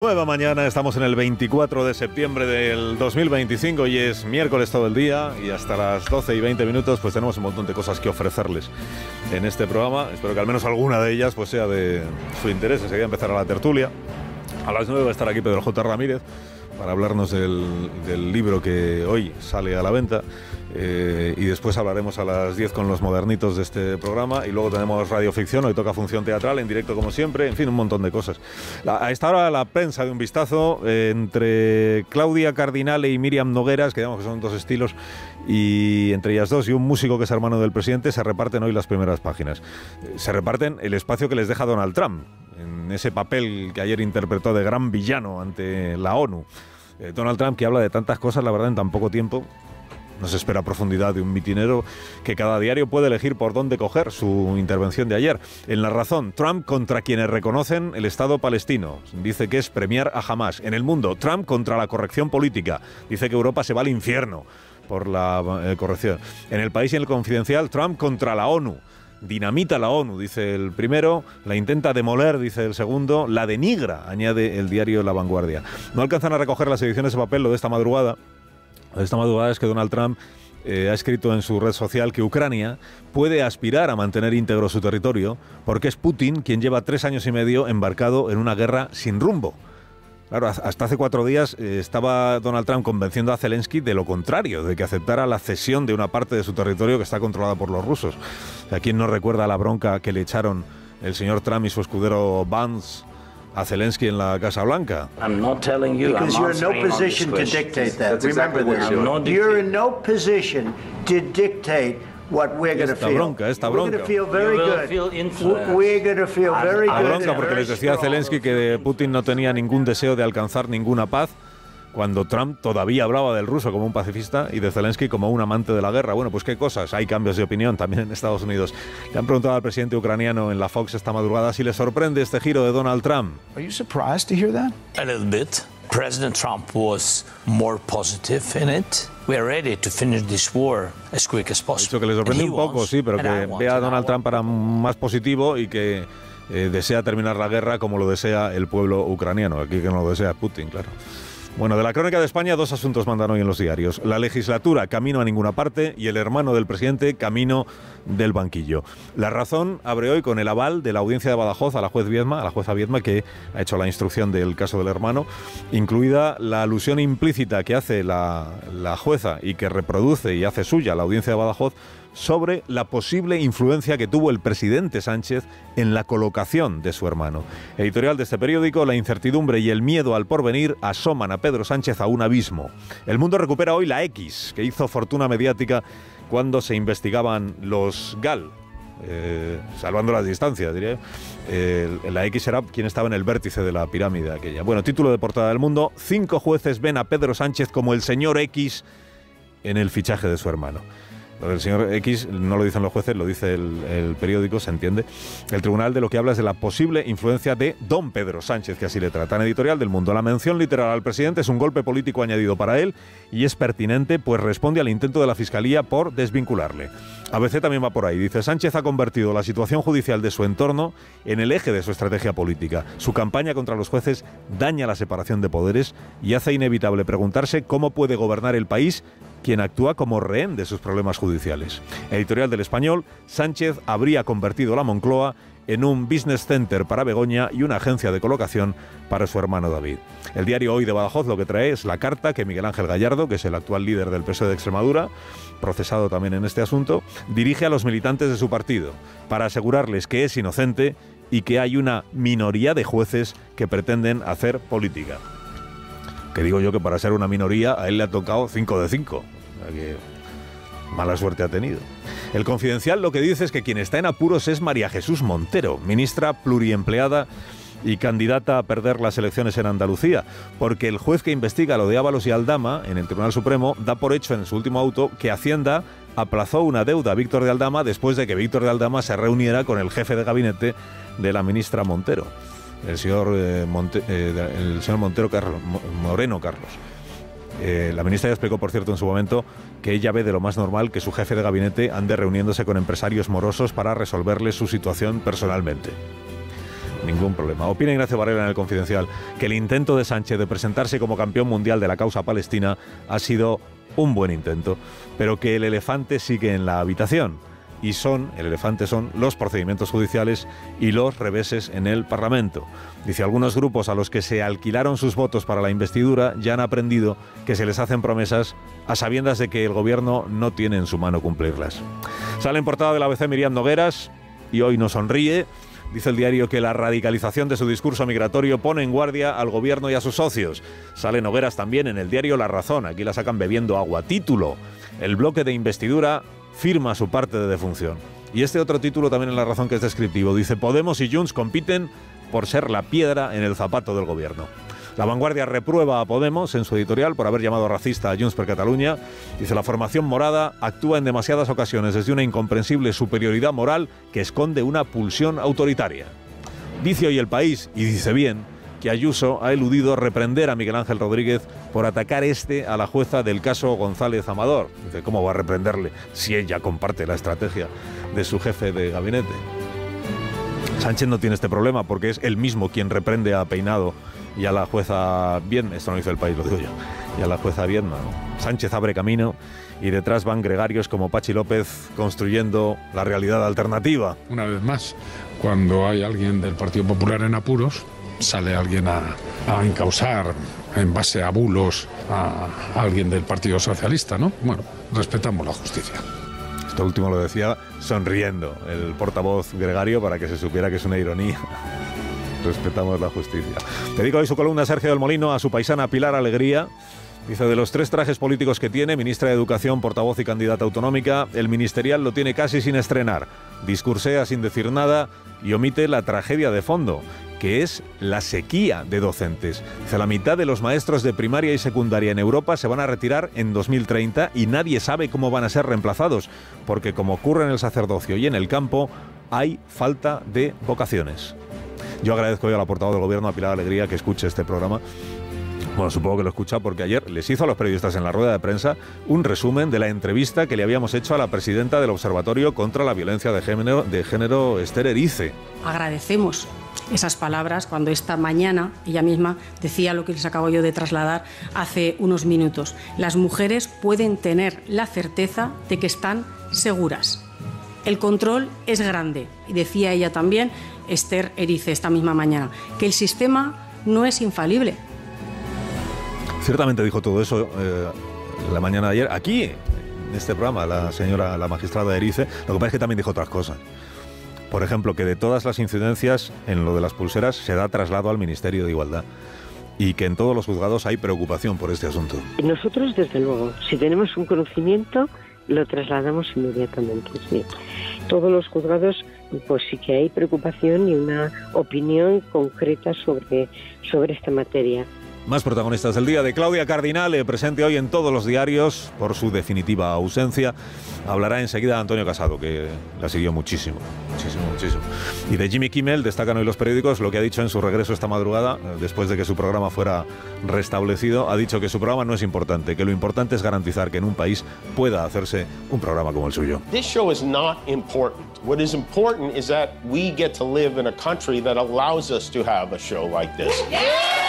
Nueva mañana, estamos en el 24 de septiembre del 2025 y es miércoles todo el día y hasta las 12 y 20 minutos pues tenemos un montón de cosas que ofrecerles en este programa. Espero que al menos alguna de ellas pues sea de su interés. Enseguida empezará la tertulia. A las 9 va a estar aquí Pedro J. Ramírez para hablarnos del libro que hoy sale a la venta. Y después hablaremos a las 10 con los modernitos de este programa y luego tenemos radioficción, hoy toca función teatral en directo como siempre, en fin, un montón de cosas. A esta hora la prensa de un vistazo entre Claudia Cardinale y Míriam Nogueras, que digamos que son dos estilos, y entre ellas dos y un músico que es hermano del presidente, se reparten hoy las primeras páginas. Se reparten el espacio que les deja Donald Trump, en ese papel que ayer interpretó de gran villano ante la ONU. Donald Trump, que habla de tantas cosas, la verdad, en tan poco tiempo. No se espera profundidad de un mitinero que cada diario puede elegir por dónde coger su intervención de ayer. En La Razón, Trump contra quienes reconocen el Estado palestino. Dice que es premiar a Hamás. En El Mundo, Trump contra la corrección política. Dice que Europa se va al infierno por la corrección. En El País y en El Confidencial, Trump contra la ONU. Dinamita la ONU, dice el primero, la intenta demoler, dice el segundo, la denigra, añade el diario La Vanguardia. No alcanzan a recoger las ediciones de papel lo de esta madrugada. Esta madrugada es que Donald Trump ha escrito en su red social que Ucrania puede aspirar a mantener íntegro su territorio porque es Putin quien lleva 3 años y medio embarcado en una guerra sin rumbo. Claro, hasta hace 4 días estaba Donald Trump convenciendo a Zelensky de lo contrario, de que aceptara la cesión de una parte de su territorio que está controlada por los rusos. O sea, ¿quién no recuerda la bronca que le echaron el señor Trump y su escudero Vance a Zelensky en la Casa Blanca? I'm not telling you. Because you're in no position to dictate that. Remember this. You're in no position to dictate what we're going to feel. Esta bronca. We're going to feel very good. We're going to feel very good. Bronca porque les decía a Zelensky que Putin no tenía ningún deseo de alcanzar ninguna paz, cuando Trump todavía hablaba del ruso como un pacifista y de Zelensky como un amante de la guerra. Bueno, pues qué cosas. Hay cambios de opinión también en Estados Unidos. Le han preguntado al presidente ucraniano en la Fox esta madrugada si le sorprende este giro de Donald Trump. Are you surprised to hear that? A little bit. President Trump was more positive in it. We are ready to finish this war as quick as possible. Dicho que le sorprende un poco, sí, pero que vea a Donald Trump para más positivo y que desea terminar la guerra como lo desea el pueblo ucraniano. Aquí que no lo desea Putin, claro. Bueno, de la crónica de España, 2 asuntos mandan hoy en los diarios. La legislatura, camino a ninguna parte, y el hermano del presidente, camino del banquillo. La Razón abre hoy con el aval de la audiencia de Badajoz a la jueza Viedma, que ha hecho la instrucción del caso del hermano, incluida la alusión implícita que hace la jueza y que reproduce y hace suya la audiencia de Badajoz sobre la posible influencia que tuvo el presidente Sánchez en la colocación de su hermano. Editorial de este periódico: la incertidumbre y el miedo al porvenir asoman a Pedro Sánchez a un abismo. El Mundo recupera hoy la X, que hizo fortuna mediática cuando se investigaban los GAL, salvando las distancias, diría yo. La X era quien estaba en el vértice de la pirámide aquella. Bueno, título de portada del Mundo: 5 jueces ven a Pedro Sánchez como el señor X en el fichaje de su hermano. Lo del señor X no lo dicen los jueces, lo dice el periódico, se entiende. El tribunal de lo que habla es de la posible influencia de don Pedro Sánchez, que así le tratan. Editorial del Mundo: la mención literal al presidente es un golpe político añadido para él y es pertinente, pues responde al intento de la Fiscalía por desvincularle. ABC también va por ahí. Dice: Sánchez ha convertido la situación judicial de su entorno en el eje de su estrategia política. Su campaña contra los jueces daña la separación de poderes y hace inevitable preguntarse cómo puede gobernar el país quien actúa como rehén de sus problemas judiciales. Editorial del Español: Sánchez habría convertido la Moncloa en un business center para Begoña y una agencia de colocación para su hermano David. El diario Hoy de Badajoz lo que trae es la carta que Miguel Ángel Gallardo, que es el actual líder del PSOE de Extremadura, procesado también en este asunto, dirige a los militantes de su partido para asegurarles que es inocente y que hay una minoría de jueces que pretenden hacer política. Que digo yo que para ser una minoría a él le ha tocado 5 de 5. O sea que mala suerte ha tenido. El Confidencial lo que dice es que quien está en apuros es María Jesús Montero, ministra pluriempleada y candidata a perder las elecciones en Andalucía, porque el juez que investiga lo de Ábalos y Aldama en el Tribunal Supremo da por hecho en su último auto que Hacienda aplazó una deuda a Víctor de Aldama después de que Víctor de Aldama se reuniera con el jefe de gabinete de la ministra Montero, el señor Moreno Carlos. La ministra ya explicó, por cierto, en su momento que ella ve de lo más normal que su jefe de gabinete ande reuniéndose con empresarios morosos para resolverles su situación personalmente. Ningún problema. Opina Ignacio Varela en El Confidencial que el intento de Sánchez de presentarse como campeón mundial de la causa palestina ha sido un buen intento, pero que el elefante sigue en la habitación. Y el elefante son los procedimientos judiciales y los reveses en el Parlamento. Dice, algunos grupos a los que se alquilaron sus votos para la investidura ya han aprendido que se les hacen promesas a sabiendas de que el gobierno no tiene en su mano cumplirlas. Sale en portada de la ABC Miriam Nogueras y hoy no sonríe. Dice el diario que la radicalización de su discurso migratorio pone en guardia al gobierno y a sus socios. Sale Nogueras también en el diario La Razón. Aquí la sacan bebiendo agua. Título: el bloque de investidura firma su parte de defunción. Y este otro título también en La Razón, que es descriptivo. Dice, Podemos y Junts compiten por ser la piedra en el zapato del gobierno. La Vanguardia reprueba a Podemos en su editorial por haber llamado racista a Junts per Catalunya. Dice, la formación morada actúa en demasiadas ocasiones desde una incomprensible superioridad moral que esconde una pulsión autoritaria. Dice hoy El País, y dice bien, que Ayuso ha eludido reprender a Miguel Ángel Rodríguez por atacar a la jueza del caso González Amador. Dice, ¿cómo va a reprenderle si ella comparte la estrategia de su jefe de gabinete? Sánchez no tiene este problema porque es él mismo quien reprende a Peinado y a la jueza Viedma. Esto no dice El País, lo digo yo. Y a la jueza Viedma. Sánchez abre camino y detrás van gregarios como Pachi López construyendo la realidad alternativa. Una vez más, cuando hay alguien del Partido Popular en apuros, sale alguien a encausar en base a bulos a alguien del Partido Socialista, ¿no? Bueno, respetamos la justicia. Esto último lo decía sonriendo el portavoz gregario para que se supiera que es una ironía. Respetamos la justicia. Dedica hoy su columna Sergio del Molino a su paisana Pilar Alegría. Dice, de los 3 trajes políticos que tiene, ministra de Educación, portavoz y candidata autonómica, el ministerial lo tiene casi sin estrenar. Discursea sin decir nada y omite la tragedia de fondo, que es la sequía de docentes. Dice, la mitad de los maestros de primaria y secundaria en Europa se van a retirar en 2030 y nadie sabe cómo van a ser reemplazados, porque como ocurre en el sacerdocio y en el campo, hay falta de vocaciones. Yo agradezco hoy a la portavoz del Gobierno, a Pilar Alegría, que escuche este programa. Bueno, supongo que lo escucha porque ayer les hizo a los periodistas en la rueda de prensa un resumen de la entrevista que le habíamos hecho a la presidenta del Observatorio contra la Violencia de Género, Esther Erice. Agradecemos esas palabras cuando esta mañana ella misma decía lo que les acabo yo de trasladar hace unos minutos. Las mujeres pueden tener la certeza de que están seguras. El control es grande. Y decía ella también, Esther Erice, esta misma mañana, que el sistema no es infalible. Ciertamente dijo todo eso la mañana de ayer, aquí, en este programa, la magistrada Erice. Lo que pasa es que también dijo otras cosas. Por ejemplo, que de todas las incidencias en lo de las pulseras se da traslado al Ministerio de Igualdad y que en todos los juzgados hay preocupación por este asunto. Nosotros, desde luego, si tenemos un conocimiento, lo trasladamos inmediatamente, sí. Todos los juzgados, pues sí que hay preocupación y una opinión concreta sobre esta materia. Más protagonistas del día de Claudia Cardinale, presente hoy en todos los diarios por su definitiva ausencia. Hablará enseguida Antonio Casado, que la siguió muchísimo. Y de Jimmy Kimmel destacan hoy los periódicos lo que ha dicho en su regreso esta madrugada, después de que su programa fuera restablecido. Ha dicho que su programa no es importante, que lo importante es garantizar que en un país pueda hacerse un programa como el suyo. This show is not important. What is important is that we get to live in a country that allows us to have a show like this. Yeah!